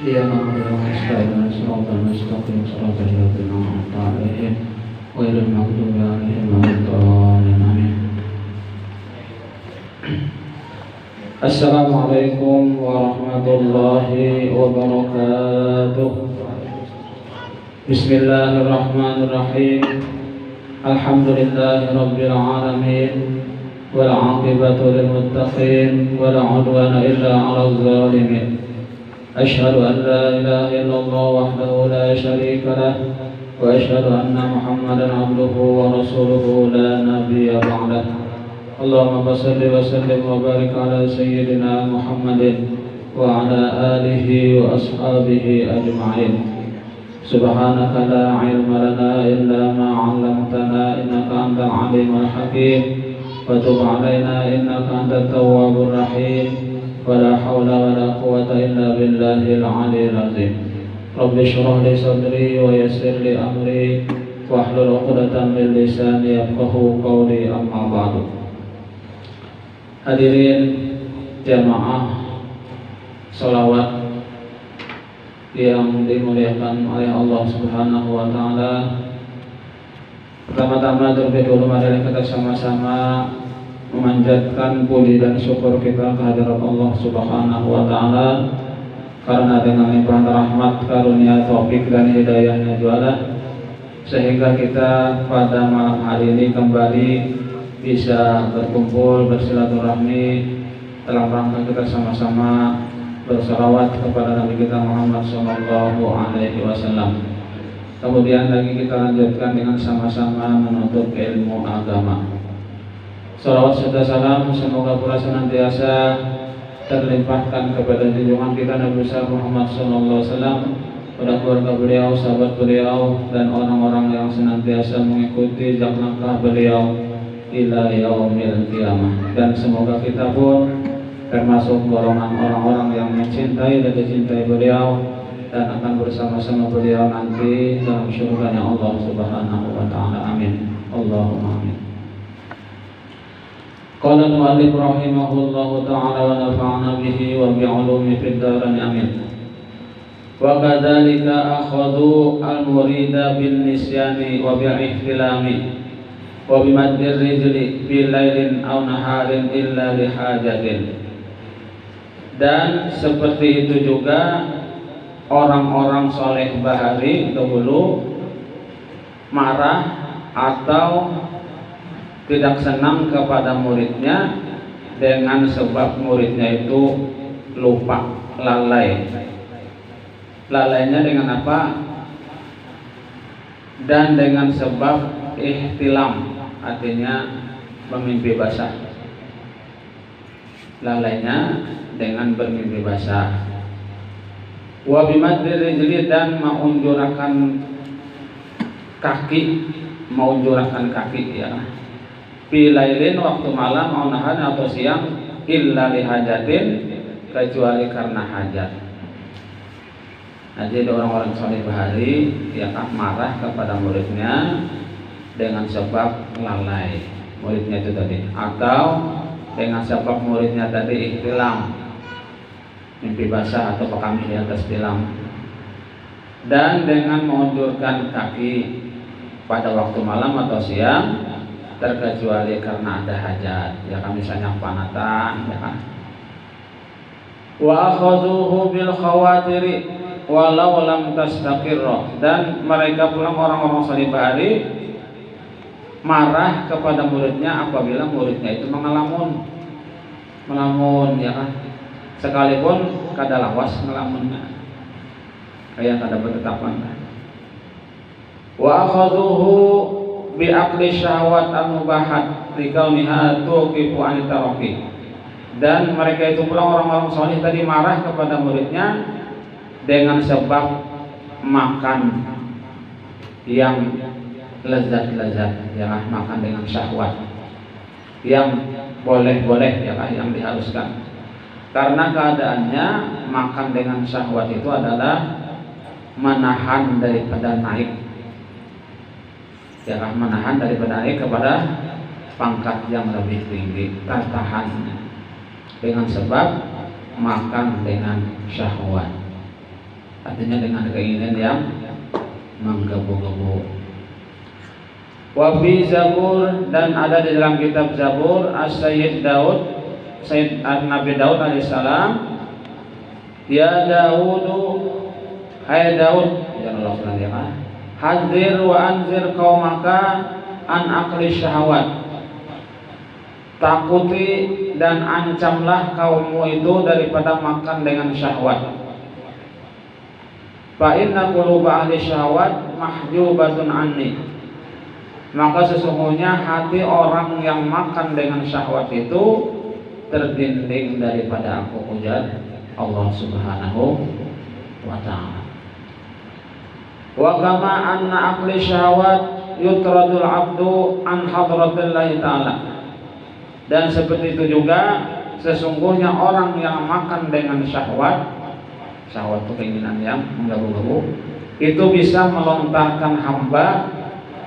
Iya na'budu wa nasta'inu shiratal mustaqim shiratal ladzina an'amta 'alaihim ghairil maghdubi 'alaihim waladdallin amin. Assalamualaikum warahmatullahi wabarakatuh. Bismillahirrahmanirrahim. Alhamdulillahi rabbil alamin. Wal 'aqibatu lil muttaqin wa la 'udwana illa 'alal zalimin. أشهد أن لا إله إلا الله وحده لا شريك له وأشهد أن محمدا عبده ورسوله لا نبي بعده. اللهم صل وسلم وبارك على سيدنا محمد وعلى آله وأصحابه أجمعين. سبحانك لا علم لنا إلا ما علمتنا إنك أنت العليم الحكيم وتب علينا إنك أنت التواب الرحيم. ولا حول ولا قوة إلا بالله العلي العظيم. رب اشرح لي صدري ويسر لي أمري واحلل عقدة من lisani yafqahu qawli, amma ba'du. Hadirin jamaah salawat yang dimuliakan oleh Allah Subhanahu wa taala. Pertama-tama terlebih dahulu mari kita sama-sama memanjatkan puji dan syukur kita kehadirat Allah Subhanahu wa taala, karena dengan limpahan rahmat, karunia, taufik dan hidayahnya jualah sehingga kita pada malam hari ini kembali bisa berkumpul bersilaturahmi dalam rangka kita sama-sama bersalawat kepada Nabi kita Muhammad sallallahu alaihi wasallam. Kemudian lagi kita lanjutkan dengan sama-sama menuntut ilmu agama. Salawat serta salam semoga pula senantiasa terlimpahkan kepada junjungan kita Nabi besar Muhammad SAW, pada keluarga beliau, sahabat beliau, dan orang-orang yang senantiasa mengikuti jejak langkah beliau ila yaumil qiyamah. Dan semoga kita pun termasuk golongan orang-orang yang mencintai dan dicintai beliau dan akan bersama-sama beliau nanti dalam syurganya Allah Subhanahu wa taala. Amin. Allahumma amin. Qala al-mu'allif rahimahullahu ta'ala wa nafa'ana bihi wa bi'ulumi fid darain amin. Wa kadzalika akhadhu al-murida bin nisyani wa bi'ihtilami wa bimaddir rijli fi lailin aw naharin illa li hajatin. Dan seperti itu juga orang-orang soleh bahari dahulu marah atau tidak senang kepada muridnya dengan sebab muridnya itu lupa, lalai. Lalainya dengan apa? Dan dengan sebab ihtilam, artinya bermimpi basah. Lalainya dengan bermimpi basah. Wa bimaddir rijli, dan menjurahkan kaki ya. Bilailin, waktu malam, au nahan atau siang, illa lihajatin, kecuali karena hajat. Nah, jadi orang-orang soleh bahari yang marah kepada muridnya dengan sebab lalai muridnya itu tadi, atau dengan sebab muridnya tadi ihtilam, mimpi basah atau kami di atas tilam, dan dengan mengunjurkan kaki pada waktu malam atau siang, terkecuali karena ada hajat, ya kan, misalnya panatan, ya kan. Wa akhadhuhu bil khawatiri walau lam tastaqirra, dan mereka pulang orang-orang salih bahari marah kepada muridnya apabila muridnya itu melamun, ya kan, sekalipun kada lawas ngelamunnya, kayak kada bertetapan. Wa akhadhuhu bi'aqli syahwat al-mubahat likauniha tuqifu anitaroki, dan mereka itu pula orang-orang soleh tadi marah kepada muridnya dengan sebab makan yang lezat-lezat, ya, makan dengan syahwat yang boleh-boleh, ya, yang diharuskan. Karena keadaannya makan dengan syahwat itu adalah menahan daripada naik. ya menahan daripada naik kepada pangkat yang lebih tinggi, tertahan dengan sebab makan dengan syahwat, artinya dengan keinginan yang menggebu-gebu. Wabi Zabur, dan ada di dalam kitab Zabur As-Sayyid Daud, Sayyid Nabi Daud alaihissalam, ya Daudu, hai Daud, ya Allah SWT, hadir wa anzir qaumaka an akli syahwat, takuti dan ancamlah kaummu itu daripada makan dengan syahwat. Fa inna quluba ahli syahwat mahjubatun anni, maka sesungguhnya hati orang yang makan dengan syahwat itu terdinding daripada aku, ujar Allah Subhanahu wa ta'ala. Wa kama anna akli syahwat yutradul abdu an hadratillahi ta'ala, dan seperti itu juga sesungguhnya orang yang makan dengan syahwat, syahwat itu keinginan yang menggebu-gebu, itu bisa melontarkan hamba,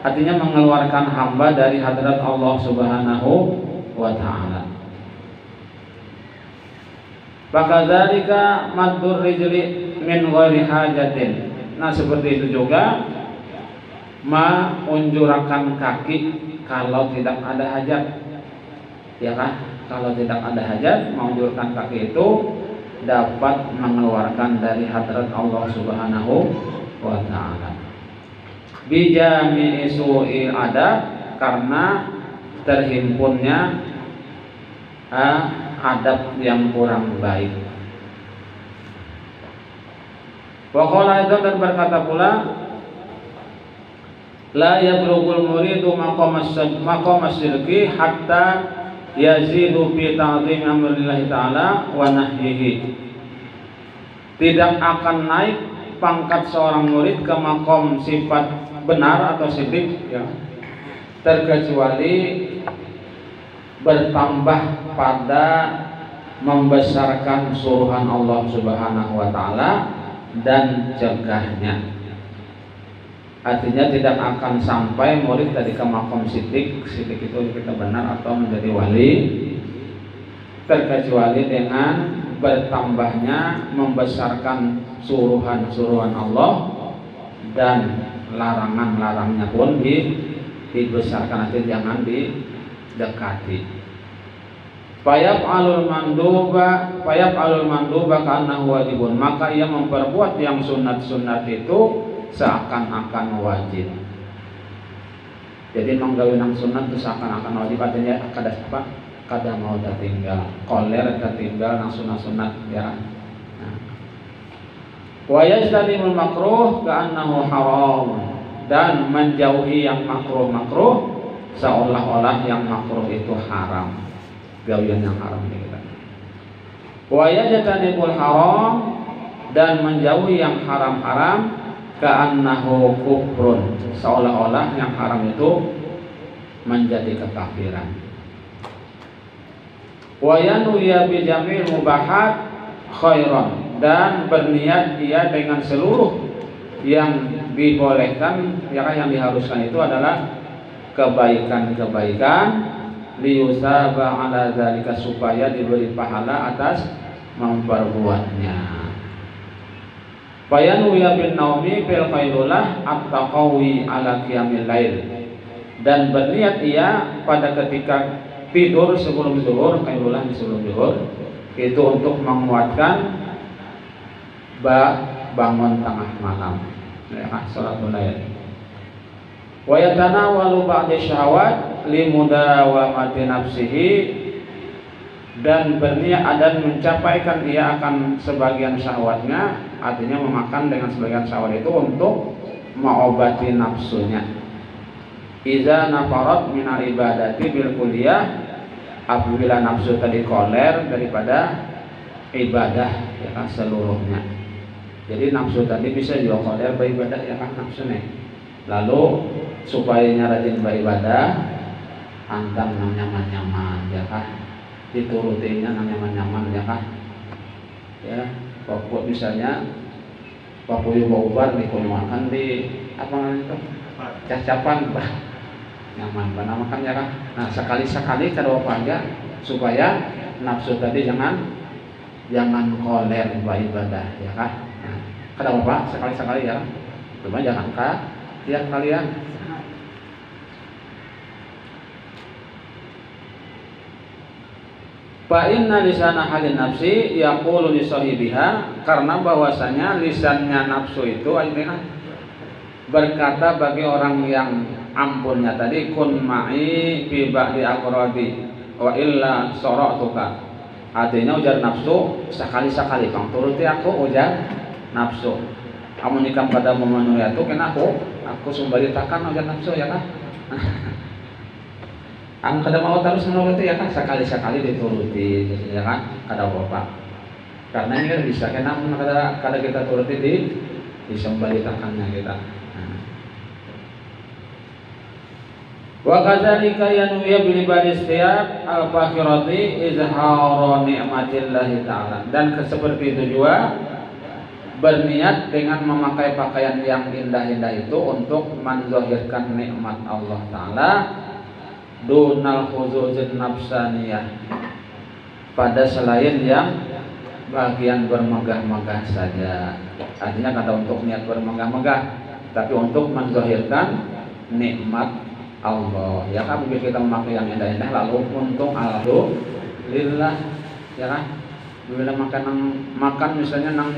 artinya mengeluarkan hamba dari hadrat Allah Subhanahu wa ta'ala. Fakadzalika maddur rijli min ghairi hajatin. Nah, seperti itu juga menunjurkan kaki kalau tidak ada hajat. Ya kan? Kalau tidak ada hajat, menunjurkan kaki itu dapat mengeluarkan dari hadrat Allah Subhanahu wa ta'ala. Bijami su'i adab, karena terhimpunnya adab yang kurang baik. Wa qala itu, dan berkata pula, la yablughul muridu maqamas syirki hatta yazidu fi ta'zim amrillah ta'ala wa nahyihi. Tidak akan naik pangkat seorang murid ke makom sifat benar atau syirik, ya, terkecuali bertambah pada membesarkan suruhan Allah Subhanahu wa ta'ala dan cegahnya. Artinya tidak akan sampai murid dari ke makom sidik itu kita benar atau menjadi wali, terkecuali dengan bertambahnya membesarkan suruhan-suruhan Allah dan larangan-larangnya pun dibesarkan, artinya jangan didekati. Payap alul manduba karena wajibun, maka ia memperbuat yang sunat-sunat itu seakan-akan wajib. Jadi menggawe nang sunat itu seakan-akan wajib, artinya kada mau tertinggal, koler tertinggal nang sunat-sunat, ya. Wa yajtanibul makruh ka'annahu haram, dan menjauhi yang makruh seolah-olah yang makruh itu haram, gawian yang haram kita. Wa yajtanibul haram, dan menjauhi yang haram-haram, ka'annahu kufrun, seolah-olah yang haram itu menjadi kekafiran. Wa yanuya bi jamil mubahat khairan, dan berniat dia dengan seluruh yang dibolehkan, ya kan, yang diharuskan itu adalah kebaikan-kebaikan, liyusaba ala zalika, supaya diberi pahala atas memperbuatnya. Fayanuya bin naumi fil qailulah at-taqawi ala qiyamil lail, dan berniat ia pada ketika tidur sebelum zuhur, qailulah di sebelum zuhur, itu untuk menguatkan bangun tengah malam, ya, salatul lail. Wa yatanawalu ba'da syahwat limudawamati nafsihi, dan berniat dan mencapaikan ia akan sebagian syahwatnya, artinya memakan dengan sebagian syahwat itu untuk mengobati nafsunya. Iza nafarat minal ibadati bil kulliyah, apabila nafsu tadi koler daripada ibadah, ya kan, seluruhnya. Jadi nafsu tadi bisa juga koler beribadah, ya kan, nafsu nih. Lalu supaya rajin beribadah, antang nang nyaman-nyaman, ya kan, diturutinya nang nyaman-nyaman, ya kan, ya. Pokok misalnya papuyu baubar dikunyuakan di apa namanya itu cacapan bah nyaman benar makan ya kan. Nah sekali-sekali cara aja supaya nafsu tadi jangan koler ibadah ya kan. Nah, kada apa sekali-sekali ya, cuma jangan tiap kalian. Fa inna lisana halin nafsi yaqulu li sahibiha, karena bahwasanya lisannya nafsu itu artinya berkata bagi orang yang ampunnya tadi, kun ma'i fi ba'di aqradi wa illa saratuka. Artinya ujar nafsu sekali-sekali kang turuti aku ujar nafsu. Amun nikam pada memenuhi itu kena aku sumbalitakan ujar nafsu ya kan. Ang kada mau terus menuruti ya kan, sekali-sekali dituruti ya kan, kada apa-apa. Karena ini kan bisa kena kada kita turuti disumbalitakannya kita. Wa kadzalika yanwiya bil ibadistiyab al-fakhirati izhara ni'matillahi ta'ala. Dan seperti itu juga berniat dengan memakai pakaian yang indah-indah itu untuk menzahirkan nikmat Allah Ta'ala dunal khuzuzin nafsaniyah, pada selain yang bagian bermegah-megah saja. Artinya kata untuk niat bermegah-megah, tapi untuk menzahirkan nikmat Allah ya kan. Begitu kita memakai yang indah-indah lalu untung alhamdulillah ya kan. Bila makan misalnya nang